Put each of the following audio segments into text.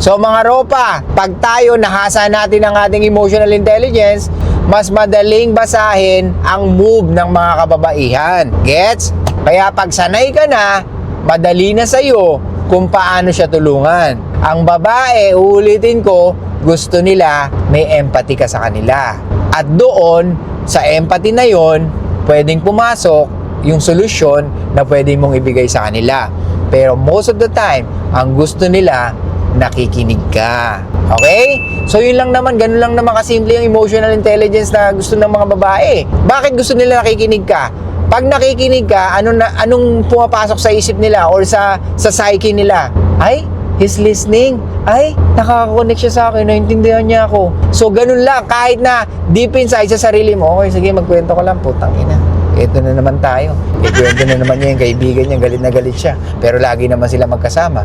So mga ropa, pag tayo nahasa natin ang ating emotional intelligence, mas madaling basahin ang move ng mga kababaihan. Gets? Kaya pag sanay ka na, madali na sa'yo kung paano siya tulungan. Ang babae, uulitin ko, gusto nila may empathy ka sa kanila. At doon, sa empathy na yon, pwedeng pumasok yung solusyon na pwedeng mong ibigay sa kanila. Pero most of the time, ang gusto nila, nakikinig ka. Okay? So yun lang naman, ganun lang naman kasimple yung emotional intelligence na gusto ng mga babae. Bakit gusto nila nakikinig ka? Pag nakikinig ka, anong pumapasok sa isip nila or sa psyche nila? Ay, he's listening. Ay, nakaka-connect siya sa akin, naintindihan niya ako. So ganun lang, kahit na deep inside sa sarili mo, okay, sige, magkwento ko lang, putang ina. Ito na naman tayo. Ikwento na naman niya yung kaibigan niya, galit na galit siya. Pero lagi naman sila magkasama.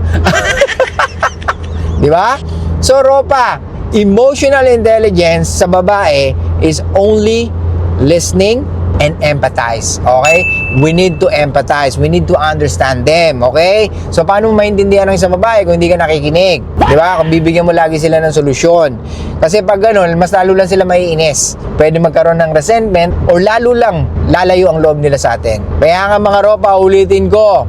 Di ba? So, ropa, emotional intelligence sa babae is only listening and empathize. Okay? We need to empathize. We need to understand them. Okay? So, paano mo maintindihan ng isang babae kung hindi ka nakikinig? Di ba? Kung bibigyan mo lagi sila ng solusyon. Kasi pag ganun, mas lalo lang sila maiinis. Pwede magkaroon ng resentment or lalo lang lalayo ang loob nila sa atin. Kaya nga mga ropa, ulitin ko,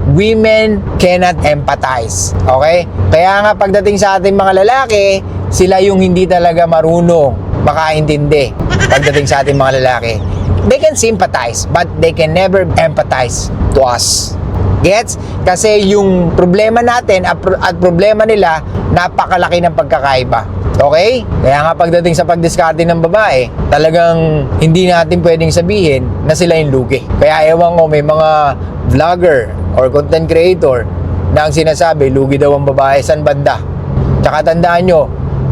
women cannot empathize. Okay? Kaya nga pagdating sa ating mga lalaki, sila yung hindi talaga marunong makaintindi pagdating sa ating mga lalaki. They can sympathize, but they can never empathize to us. Gets? Kasi yung problema natin at problema nila, napakalaki ng pagkakaiba. Okay? Kaya nga pagdating sa pagdiskarte ng babae, talagang hindi natin pwedeng sabihin na sila yung lugi. Kaya ewan ko, may mga vlogger or content creator na ang sinasabi, lugi daw ang babae, san banda? Tsaka tandaan nyo,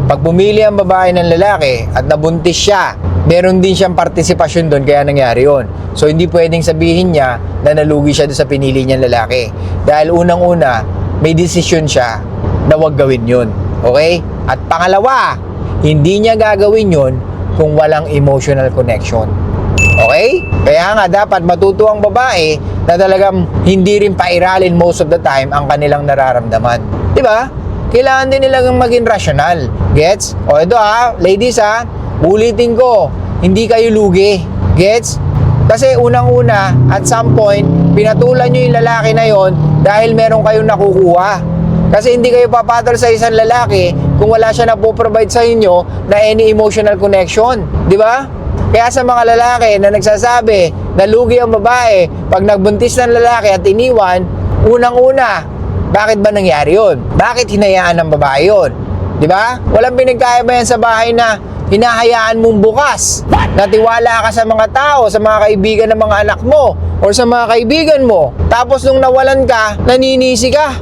pag pumili ang babae ng lalaki at nabuntis siya, meron din siyang partisipasyon doon, kaya nangyari yon. So hindi pwedeng sabihin niya na nalugi siya doon sa pinili niyang lalaki. Dahil unang-una, may desisyon siya na wag gawin yun. Okay? At pangalawa, hindi niya gagawin yun kung walang emotional connection. Okay? Kaya nga dapat matuto ang babae na talagang hindi rin pairalin most of the time ang kanilang nararamdaman. Diba? Kailangan din nilang maging rational. Gets? O ito ladies ulitin ko, hindi kayo lugi. Gets? Kasi unang-una, at some point, pinatulan nyo yung lalaki na yon dahil meron kayong nakukuha. Kasi hindi kayo papatol sa isang lalaki kung wala siya na po-provide sa inyo na any emotional connection. Di ba? Kaya sa mga lalaki na nagsasabi na lugi ang babae pag nagbuntis ng lalaki at iniwan, unang-una, bakit ba nangyari yun? Bakit hinayaan ng babae yun? Di ba? Walang pinagkaiba yan sa bahay na hinahayaan mong bukas. Natiwala ka sa mga tao, sa mga kaibigan ng mga anak mo, or sa mga kaibigan mo. Tapos nung nawalan ka, naninisi ka.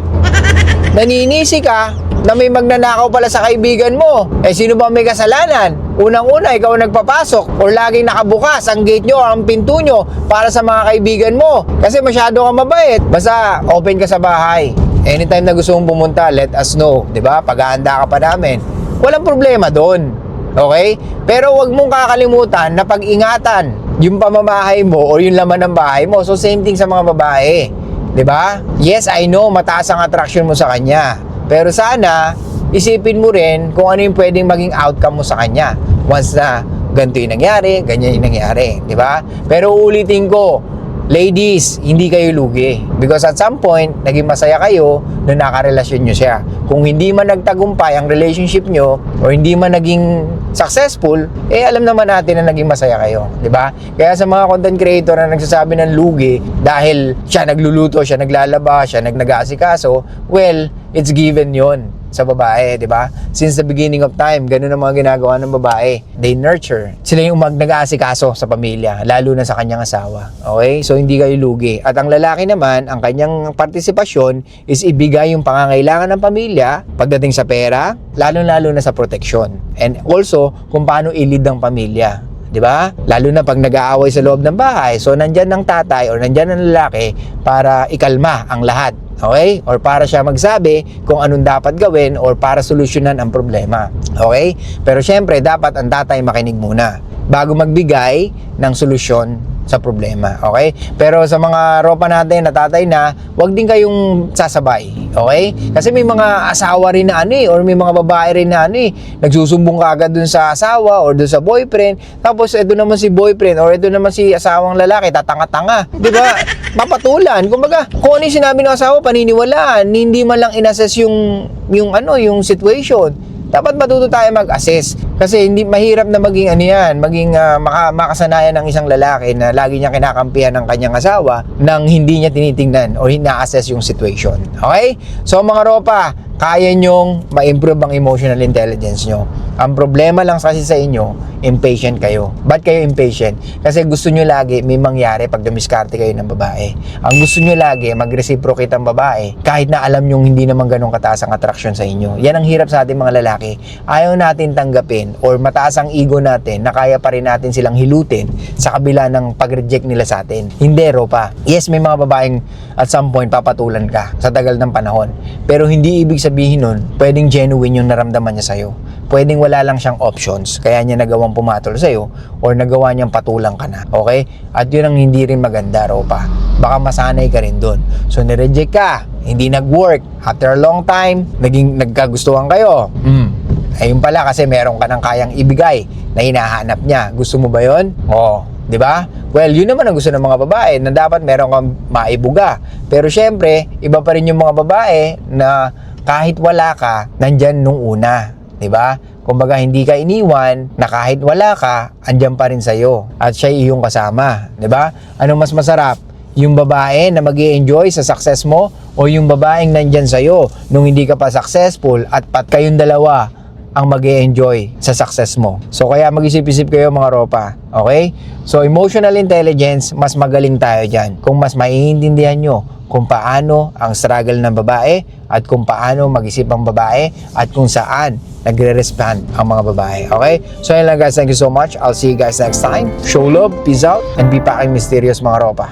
Naninisi ka na may magnanakaw pala sa kaibigan mo. Sino ba may kasalanan? Unang-una, ikaw ang nagpapasok or laging nakabukas ang gate nyo, ang pinto nyo para sa mga kaibigan mo. Kasi masyado ka mabait. Basta open ka sa bahay. Anytime na gusto mong pumunta, let us know. Diba? Paghahanda ka pa namin. Walang problema doon. Okay? Pero wag mong kakalimutan na pag-ingatan yung pamamahay mo o yung laman ng bahay mo. So same thing sa mga babae. Diba? Yes, I know, mataas ang attraction mo sa kanya. Pero sana, isipin mo rin kung ano yung pwedeng maging outcome mo sa kanya. Once na ganito yung nangyari, ganyan yung nangyari. Diba? Pero ulitin ko, ladies, hindi kayo lugi. Because at some point, naging masaya kayo nung nakarelasyon nyo siya. Kung hindi man nagtagumpay ang relationship nyo o hindi man naging successful, alam naman natin na naging masaya kayo. Diba? Kaya sa mga content creator na nagsasabi ng lugi dahil siya nagluluto, siya naglalaba, siya nag-asikaso, well, it's given yon sa babae, di ba? Since the beginning of time, ganun ang mga ginagawa ng babae. They nurture. Sila yung nag-aasikaso sa pamilya, lalo na sa kanyang asawa. Okay? So, hindi kayo lugi. At ang lalaki naman, ang kanyang partisipasyon is ibigay yung pangangailangan ng pamilya pagdating sa pera, lalo-lalo na sa proteksyon. And also, kung paano i-lead ang pamilya. Di ba? Lalo na pag nag-aaway sa loob ng bahay. So, nandyan ng tatay or nandyan ng lalaki para ikalma ang lahat. Okay? Or para siya magsabi kung anong dapat gawin or para solusyonan ang problema. Okay? Pero syempre, dapat ang tatay makinig muna bago magbigay ng solusyon sa problema, okay? Pero sa mga ropa natin na tatay na, wag din kayong sasabay, okay? Kasi may mga asawa rin na or may mga babae rin na nagsusumbong ka agad dun sa asawa or dun sa boyfriend, tapos ito naman si boyfriend or ito naman si asawang lalaki, tatanga-tanga, di ba? Mapatulan, kumbaga, kung ano yung sinabi ng asawa, paniniwalaan, hindi man lang inassess yung situation. Dapat matuto tayo mag-assess kasi hindi mahirap na maging makasanayan ng isang lalaki na lagi niya kinakampihan ng kanyang asawa nang hindi niya tinitingnan o ina-assess yung situation. Okay? So mga ropa, kaya nyong ma-improve ang emotional intelligence nyo. Ang problema lang kasi sa inyo, impatient kayo. Ba't kayo impatient? Kasi gusto nyo lagi may mangyari pag dumiskarte kayo ng babae. Ang gusto nyo lagi, mag-reciprocate ang babae kahit na alam nyo hindi naman ganun kataas ang attraction sa inyo. Yan ang hirap sa ating mga lalaki. Ayaw natin tanggapin or mataas ang ego natin na kaya pa rin natin silang hilutin sa kabila ng pag-reject nila sa atin. Hindi, ropa. Yes, may mga babaeng at some point papatulan ka sa tagal ng panahon. Pero hindi ibig sabihin nun, pwedeng genuine yung naramdaman niya sa'yo. Pwedeng wala lang siyang options, kaya niya nagawang pumatol sa'yo or nagawa niyang patulang ka na. Okay? At yun ang hindi rin maganda, ropa. Baka masanay ka rin dun. So, nireject ka, hindi nag-work. After a long time, nagkagustuhan kayo. Ayun pala kasi meron ka ng kayang ibigay na hinahanap niya. Gusto mo ba yun? Oo. Di ba? Well, yun naman ang gusto ng mga babae na dapat meron kang maibuga. Pero syempre, iba pa rin yung mga babae na kahit wala ka, nandyan nung una. Di ba? Kumbaga, hindi ka iniwan na kahit wala ka, andyan pa rin sa'yo. At siya iyong kasama. Di ba? Ano mas masarap? Yung babae na mag-i-enjoy sa success mo o yung babaeng nandyan sa'yo nung hindi ka pa successful at kayong dalawa ang mag-i-enjoy sa success mo. So, kaya mag-isip-isip kayo mga ropa. Okay? So, emotional intelligence, mas magaling tayo dyan. Kung mas maiintindihan nyo kung paano ang struggle ng babae at kung paano mag-isip ang babae at kung saan nagre-respond ang mga babae. Okay? So, yun lang guys. Thank you so much. I'll see you guys next time. Show love, peace out, and be packing mysterious mga ropa.